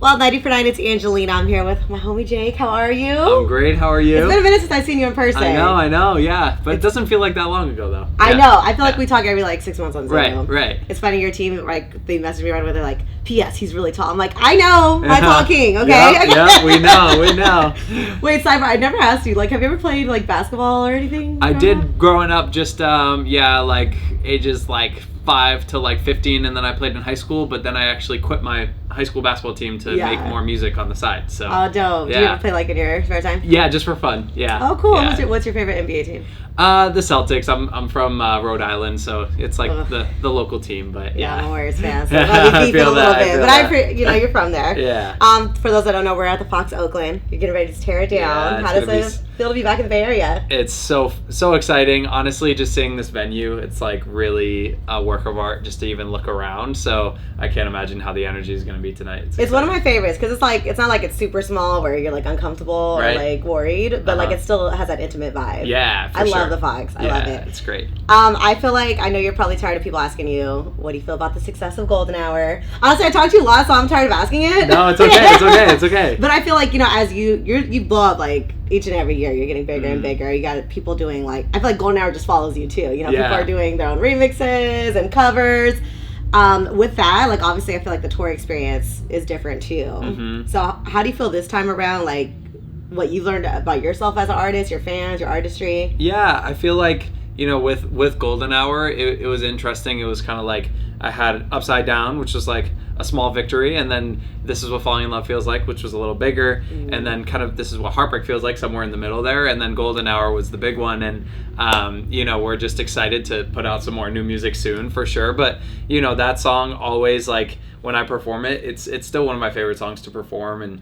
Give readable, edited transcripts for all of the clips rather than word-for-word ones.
Well, 90 for 9, it's Angelina. I'm here with my homie Jake. How are you? I'm great. How are you? It's been a minute since I've seen you in person. I know, yeah. But it doesn't feel like that long ago, though. I know. I feel like we talk every 6 months on Zoom. Right. It's funny, your team, they message me right away. They're like, P.S. He's really tall. I'm like, I know. My tall king, okay? Yeah, we know. Wait, sidebar, I never asked you, have you ever played, basketball or anything? I did growing up, just, ages, 5 to 15, and then I played in high school, but then I actually quit my high school basketball team to make more music on the side. So oh, dope. Yeah. Do you ever play in your spare time? Yeah, just for fun. Yeah. Oh, cool. Yeah. What's your favorite NBA team? The Celtics. I'm from Rhode Island, so it's the local team, but yeah. I'm a Warriors fan, so I'll be beefing a little bit. But you're from there. Yeah. For those that don't know, we're at the Fox Oakland. You're getting ready to tear it down. Yeah, how does it feel to be back in the Bay Area? It's so exciting. Honestly, just seeing this venue, it's really a work of art just to even look around. So I can't imagine how the energy is going to be tonight. It's one of my favorites because it's not like it's super small where you're uncomfortable or worried, but it still has that intimate vibe. Yeah, I love the Fox. I love it. It's great. I feel I know you're probably tired of people asking you, what do you feel about the success of Golden Hour? Honestly, I talked to you a lot, so I'm tired of asking it. No, it's okay. But I feel as you blow up each and every year, you're getting bigger and bigger. You got people doing I feel like Golden Hour just follows you too. People are doing their own remixes and covers. With that, obviously I feel the tour experience is different too. Mm-hmm. So how do you feel this time around, what you learned about yourself as an artist, your fans, your artistry? Yeah, I feel with Golden Hour, it was interesting. It was kind of I had Upside Down, which was a small victory, and then This Is What Falling in Love Feels Like, which was a little bigger, and then kind of This Is What Heartbreak Feels Like, somewhere in the middle there, and then Golden Hour was the big one, and we're just excited to put out some more new music soon for sure. But that song always when I perform it, it's still one of my favorite songs to perform, and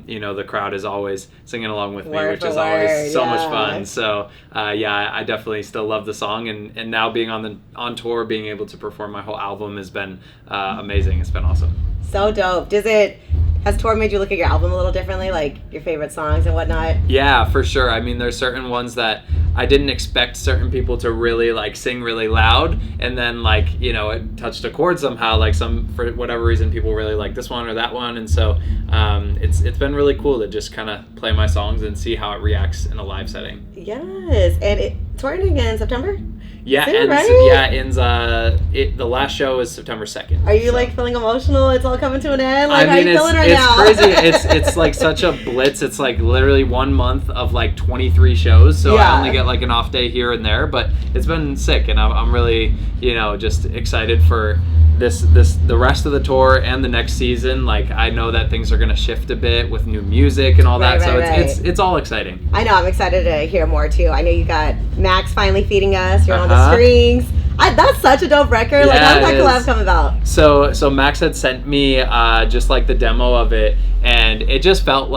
the crowd is always singing along with me, which is always so much fun. So I definitely still love the song, and now being on tour, being able to perform my whole album has been amazing. It's been awesome. So dope. Has tour made you look at your album a little differently, your favorite songs and whatnot? Yeah, for sure. I mean, there's certain ones that I didn't expect certain people to really sing really loud, and then it touched a chord somehow. For whatever reason, people really like this one or that one, and so it's been really cool to just kind of play my songs and see how it reacts in a live setting. Yes, and touring again in September. Yeah, ends the last show is September 2nd. Are you feeling emotional? It's all coming to an end. How are you feeling right now? It's crazy. It's such a blitz. It's literally 1 month of 23 shows. So I only get an off day here and there, but it's been sick, and I'm really just excited for the rest of the tour and the next season. I know that things are gonna shift a bit with new music and all that. It's all exciting. I know. I'm excited to hear more too. I know you got Max finally feeding us. You're on the strings. That's such a dope record. How did that collab come about? So Max had sent me just the demo of it, and it just felt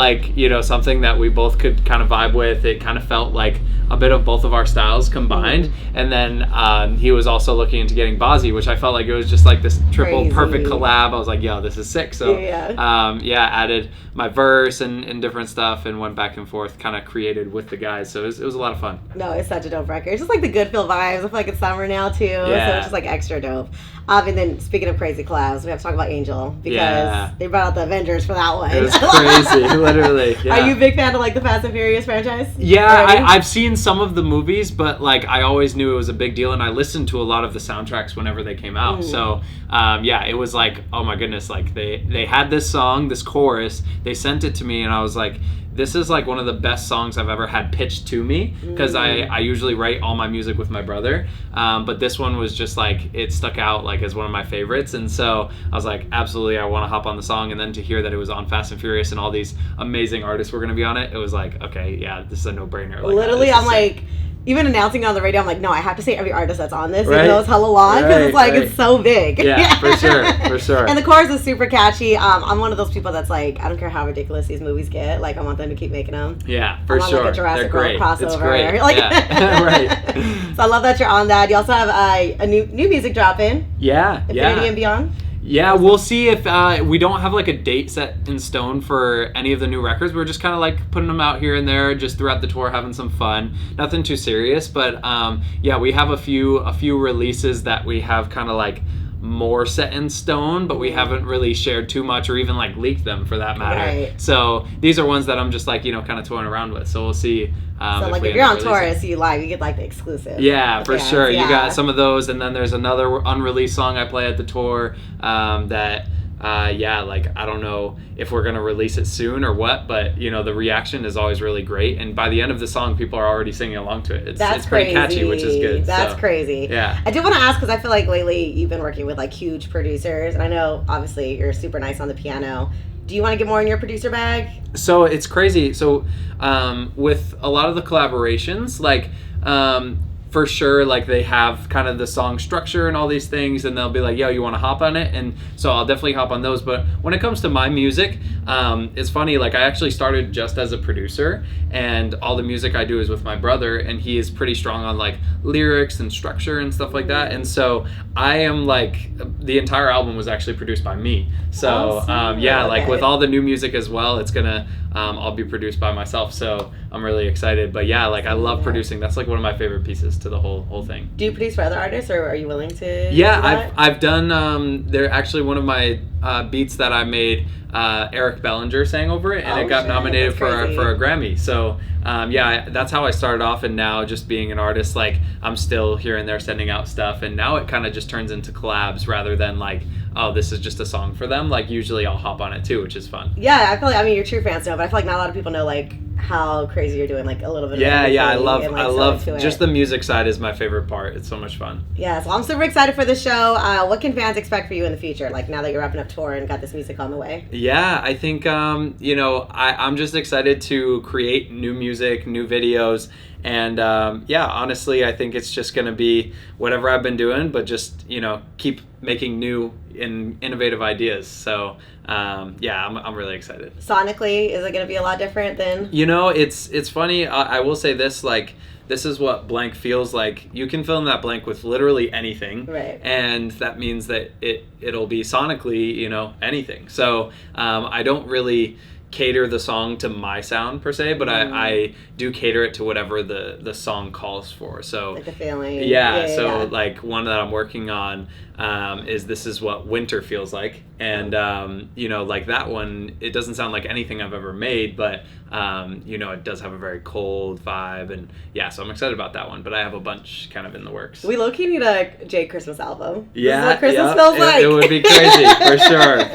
something that we both could kind of vibe with. It kind of felt like a bit of both of our styles combined. And then he was also looking into getting Bozzy, which I felt like it was just this triple perfect collab. I was like, yo, this is sick. So added my verse and different stuff, and went back and forth, kind of created with the guys. So it was a lot of fun. No, it's such a dope record. It's just the good feel vibes. I feel like it's summer now too, so it's just extra dope. And then speaking of crazy collabs, we have to talk about Angel, because they brought out the Avengers for that one. It was crazy, literally. Yeah. Are you a big fan of the Fast and Furious franchise? Yeah, I've seen some of the movies, but I always knew it was a big deal, and I listened to a lot of the soundtracks whenever they came out. So it was oh my goodness, they had this song, this chorus, they sent it to me, and I was like, this is one of the best songs I've ever had pitched to me, because I usually write all my music with my brother, but this one was just it stuck out as one of my favorites, and so I was like, absolutely, I want to hop on the song. And then to hear that it was on Fast and Furious and all these amazing artists were going to be on it, it was okay, yeah, this is a no-brainer. Literally, I'm even announcing it on the radio, I'm like, no, I have to say every artist that's on this, even though it's hella long, because it's so big. Yeah, for sure. And the chorus is super catchy. I'm one of those people that's I don't care how ridiculous these movies get. I want them to keep making them. Yeah, for sure. A Jurassic World crossover. It's great. Right. So I love that you're on that. You also have a new music dropping. Yeah. Infinity and Beyond. Yeah, we'll see if we don't have a date set in stone for any of the new records. We're just kind of putting them out here and there, just throughout the tour, having some fun. Nothing too serious, but we have a few releases that we have kind of more set in stone, but we haven't really shared too much or even like leaked them for that matter. Right. So these are ones that I'm just like, you know, kind of toying around with. So we'll see. So like if you're on tour and see you live, you get like the exclusive. Yeah, for sure. Yeah. You got some of those, and then there's another unreleased song I play at the tour that. Like I don't know if we're gonna release it soon or what, but you know the reaction is always really great, and by the end of the song, people are already singing along to it. It's pretty catchy, which is good. That's crazy. Yeah. I did want to ask because I feel like lately you've been working with like huge producers, and I know obviously you're super nice on the piano. Do you want to get more in your producer bag? So it's crazy. So with a lot of the collaborations, like. For sure, like they have kind of the song structure and all these things, and they'll be like, yo, you want to hop on it? And so I'll definitely hop on those. But when it comes to my music, it's funny, like I actually started just as a producer, and all the music I do is with my brother, and he is pretty strong on like lyrics and structure and stuff like that. And so I am like, the entire album was actually produced by me. So like with all the new music as well, it's gonna I'll be produced by myself. So I'm really excited. But yeah, like I love producing. That's like one of my favorite pieces to the whole thing. Do you produce for other artists, or are you willing to? Yeah, I've done. They're actually one of my beats that I made. Eric Bellinger sang over it, and it got nominated for a Grammy. So that's how I started off, and now just being an artist, like I'm still here and there sending out stuff, and now it kind of just turns into collabs rather than like, oh, this is just a song for them. Like usually I'll hop on it too, which is fun. Yeah, I feel like, I mean, you're true fans know, but I feel like not a lot of people know like how crazy you're doing, like a little bit. I love just the music side is my favorite part. It's so much fun. Yeah, so I'm super excited for the show. What can fans expect for you in the future? Like now that you're wrapping up tour and got this music on the way. Yeah, I think I'm just excited to create new music, new videos. And honestly, I think it's just going to be whatever I've been doing, but just, keep making new and innovative ideas. So, I'm really excited. Sonically, is it going to be a lot different than? It's funny. I will say this, like, this is what blank feels like. You can fill in that blank with literally anything. Right. And that means that it'll be sonically, anything. So, I don't really cater the song to my sound per se, but I do cater it to whatever the song calls for. So like a feeling. Like one that I'm working on is This Is What Winter Feels Like, and like that one, it doesn't sound like anything I've ever made, but it does have a very cold vibe, and so I'm excited about that one. But I have a bunch kind of in the works. We low-key need a Jay Christmas album. Yeah, this is what Christmas feels like. It would be crazy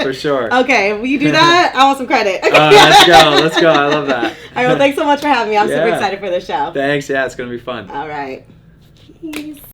for sure. Okay, will you do that? I want some credit. Okay. Let's go. I love that. All right, well, thanks so much for having me. I'm super excited for the show. Thanks. Yeah, it's gonna be fun. All right. Peace.